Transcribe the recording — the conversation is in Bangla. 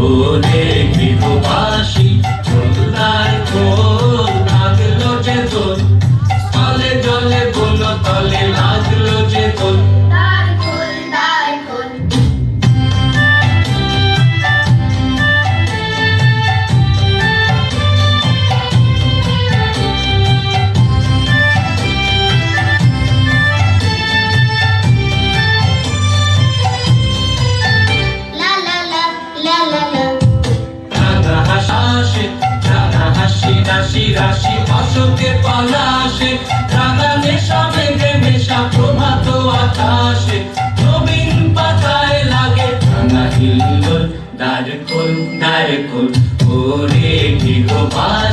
ওরে গৃহবাসী কল্যাণ খোল লাগলো যে তোর তলে জলে বন তলে লাগলো যে তোর দ্বার খোল দ্বার খোল লা লা লা লা লা লা রাঙা হাসে রাঙা হাসি রাশি রাশি অশোকে পলাশে রাঙা নেশা মেঘে মেশা প্রভাত আকাশে নবীন পাতায় লাগে রাঙা হিল্লোল দ্বার খোল ওরে গৃহবাসী